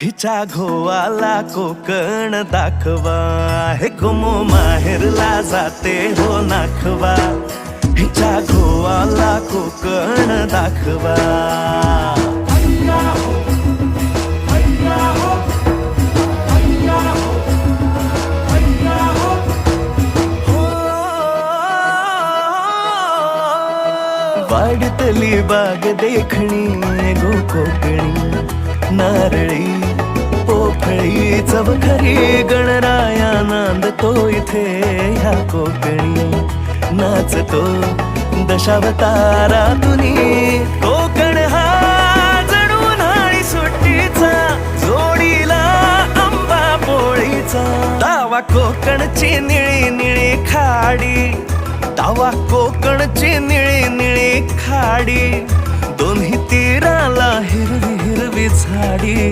हिच्या घोवाला कोकण दाखवा, हे घुमो माहेरला जाते हो नाखवा. हिच्या घोवाला कोकण दाखवा. वाडतली बाग देखणी गो कोकणी, नारळी पोफळी चवखरी गणराया नांदतो इथे ह्या कोकणी. नाचतो दशावतारातुनी कोकण हा जणू उन्हाळी सुट्टीचा, जोडीला आंबा पोळीचा. दावा कोकणची निळी निळी खाडी, दावा कोकणची निळी निळी खाडी. दोन्ही तीराला हिरवी हिरवी झाडी.